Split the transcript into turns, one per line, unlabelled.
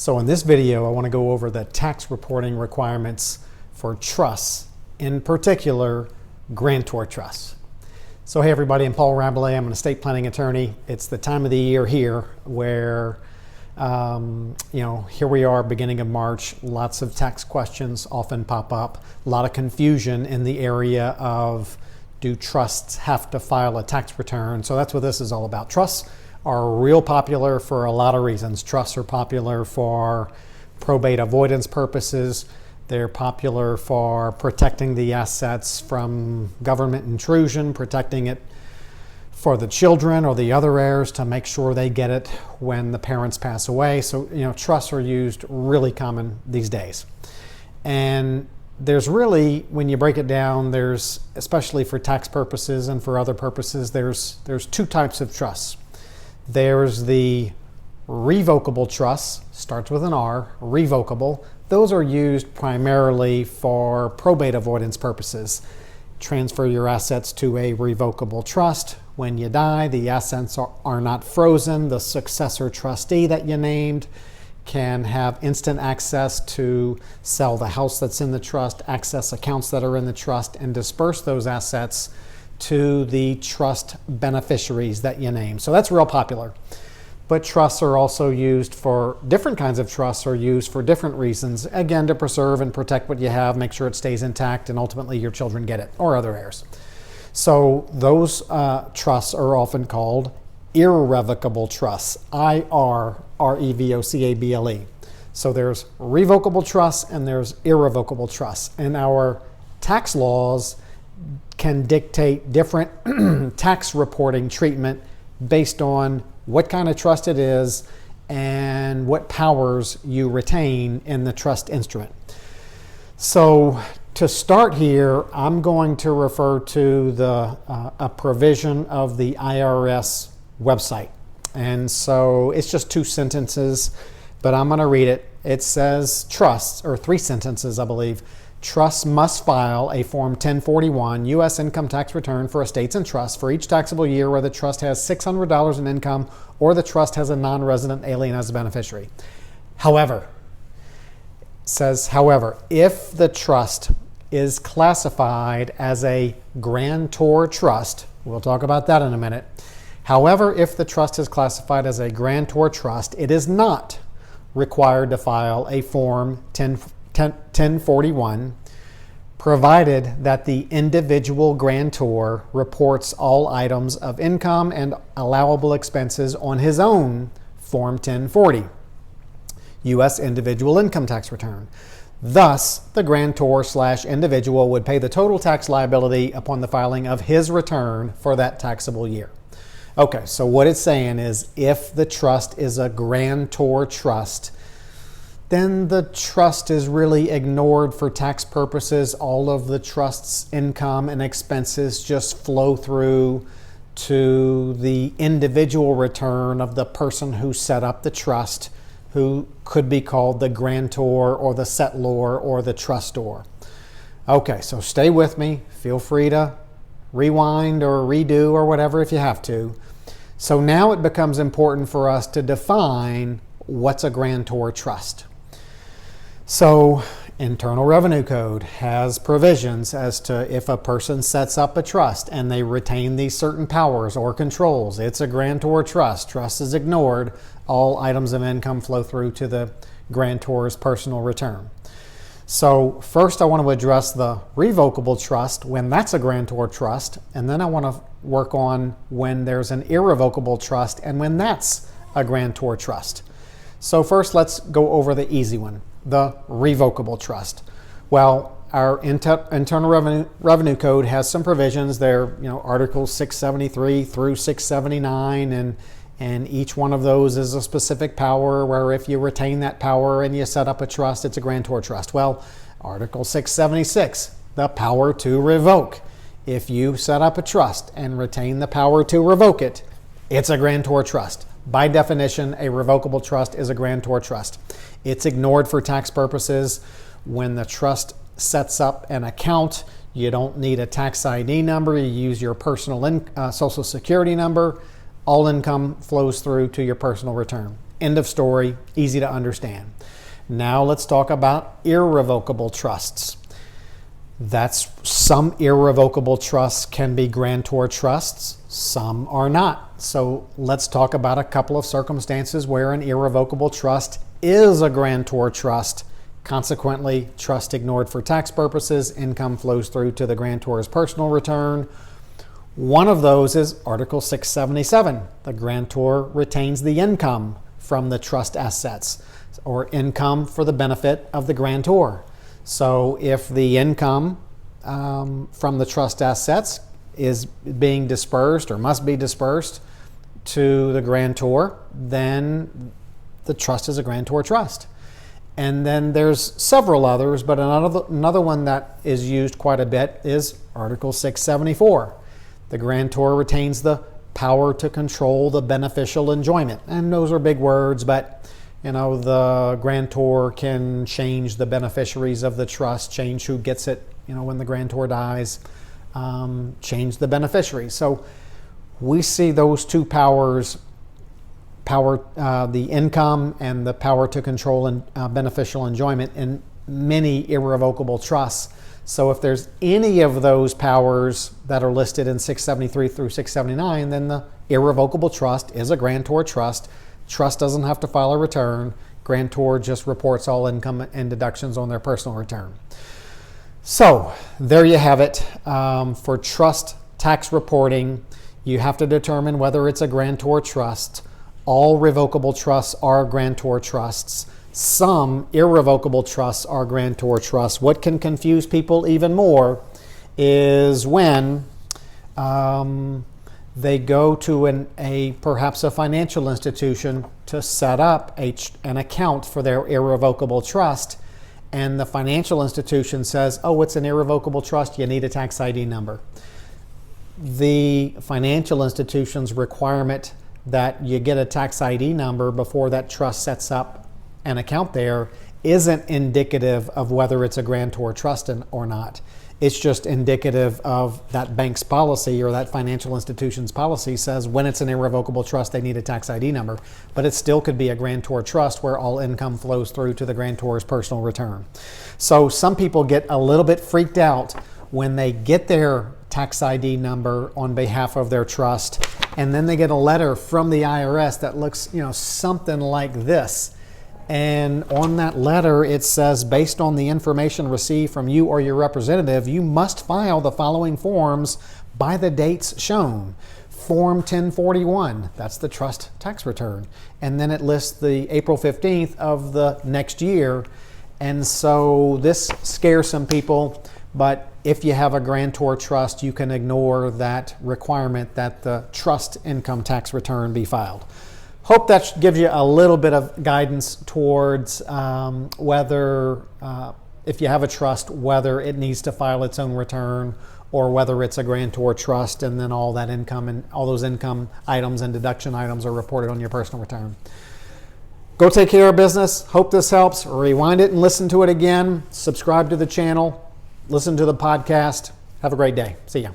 So in this video, I want to go over the tax reporting requirements for trusts, in particular, grantor trusts. So hey everybody, I'm Paul Rabelais. I'm an estate planning attorney. It's the time of the year here where, here we are, beginning of March. Lots of tax questions often pop up. A lot of confusion in the area of, do trusts have to file a tax return? So that's what this is all about. Trusts are real popular for a lot of reasons. Trusts are popular for probate avoidance purposes. They're popular for protecting the assets from government intrusion, protecting it for the children or the other heirs to make sure they get it when the parents pass away. So, trusts are used really common these days. And there's really, when you break it down, there's, especially for tax purposes and for other purposes, there's two types of trusts. There's the revocable trusts, starts with an R, revocable. Those are used primarily for probate avoidance purposes. Transfer your assets to a revocable trust. When you die, the assets are not frozen. The successor trustee that you named can have instant access to sell the house that's in the trust, access accounts that are in the trust, and disperse those assets to the trust beneficiaries that you name. So that's real popular. But trusts are also used for, different kinds of trusts are used for different reasons. Again, to preserve and protect what you have, make sure it stays intact, and ultimately your children get it, or other heirs. So those trusts are often called irrevocable trusts, I-R-R-E-V-O-C-A-B-L-E. So there's revocable trusts and there's irrevocable trusts. And our tax laws can dictate different tax reporting treatment based on what kind of trust it is and what powers you retain in the trust instrument. So to start here, I'm going to refer to a provision of the IRS website. And so it's just two sentences, but I'm going to read it. It says trusts, or three sentences, I believe. Trusts must file a Form 1041 U.S. income tax return for estates and trusts for each taxable year where the trust has $600 in income or the trust has a non-resident alien as a beneficiary. However, it says, however, if the trust is classified as a grantor trust, we'll talk about that in a minute. However, if the trust is classified as a grantor trust, it is not required to file a Form 1041, provided that the individual grantor reports all items of income and allowable expenses on his own Form 1040, U.S. individual income tax return. Thus, the grantor/individual would pay the total tax liability upon the filing of his return for that taxable year. Okay, so what it's saying is if the trust is a grantor trust, then the trust is really ignored for tax purposes. All of the trust's income and expenses just flow through to the individual return of the person who set up the trust, who could be called the grantor or the settlor or the trustor. Okay, so stay with me. Feel free to rewind or redo or whatever if you have to. So now it becomes important for us to define what's a grantor trust. So Internal Revenue Code has provisions as to if a person sets up a trust and they retain these certain powers or controls, it's a grantor trust. Trust is ignored. All items of income flow through to the grantor's personal return. So first I want to address the revocable trust when that's a grantor trust, and then I want to work on when there's an irrevocable trust and when that's a grantor trust. So first let's go over the easy one, the revocable trust. Well, our Internal Revenue Code has some provisions there, Articles 673 through 679, and each one of those is a specific power where if you retain that power and you set up a trust, it's a grantor trust. Well, Article 676, the power to revoke. If you set up a trust and retain the power to revoke it, it's a grantor trust. By definition, a revocable trust is a grantor trust. It's ignored for tax purposes. When the trust sets up an account, you don't need a tax ID number. You use your personal Social Security number. All income flows through to your personal return. End of story, easy to understand. Now let's talk about irrevocable trusts. Some irrevocable trusts can be grantor trusts, some are not. So let's talk about a couple of circumstances where an irrevocable trust is a grantor trust. Consequently, trust ignored for tax purposes, income flows through to the grantor's personal return. One of those is Article 677. The grantor retains the income from the trust assets, or income for the benefit of the grantor. So if the income from the trust assets is being dispersed or must be dispersed to the grantor, then the trust is a grantor trust. And then there's several others, but another one that is used quite a bit is Article 674. The grantor retains the power to control the beneficial enjoyment. And those are big words, but the grantor can change the beneficiaries of the trust, change who gets it, when the grantor dies, change the beneficiaries. So we see those two powers, the income and the power to control and beneficial enjoyment, in many irrevocable trusts. So if there's any of those powers that are listed in 673 through 679, then the irrevocable trust is a grantor trust. Trust doesn't have to file a return. Grantor just reports all income and deductions on their personal return. So there you have it. For trust tax reporting, you have to determine whether it's a grantor trust. All revocable trusts are grantor trusts. Some irrevocable trusts are grantor trusts. What can confuse people even more is when they go to perhaps a financial institution to set up an account for their irrevocable trust, and the financial institution says, oh, it's an irrevocable trust, you need a tax ID number. The financial institution's requirement that you get a tax ID number before that trust sets up an account there isn't indicative of whether it's a grantor trust or not. It's just indicative of that bank's policy or that financial institution's policy says when it's an irrevocable trust, they need a tax ID number. But it still could be a grantor trust where all income flows through to the grantor's personal return. So some people get a little bit freaked out when they get their tax ID number on behalf of their trust, and then they get a letter from the IRS that looks, something like this. And on that letter, it says, based on the information received from you or your representative, you must file the following forms by the dates shown. Form 1041, that's the trust tax return. And then it lists the April 15th of the next year. And so this scares some people, but if you have a grantor trust, you can ignore that requirement that the trust income tax return be filed. Hope that gives you a little bit of guidance towards whether, if you have a trust, whether it needs to file its own return or whether it's a grantor trust, and then all that income and all those income items and deduction items are reported on your personal return. Go take care of business. Hope this helps. Rewind it and listen to it again. Subscribe to the channel. Listen to the podcast. Have a great day. See ya.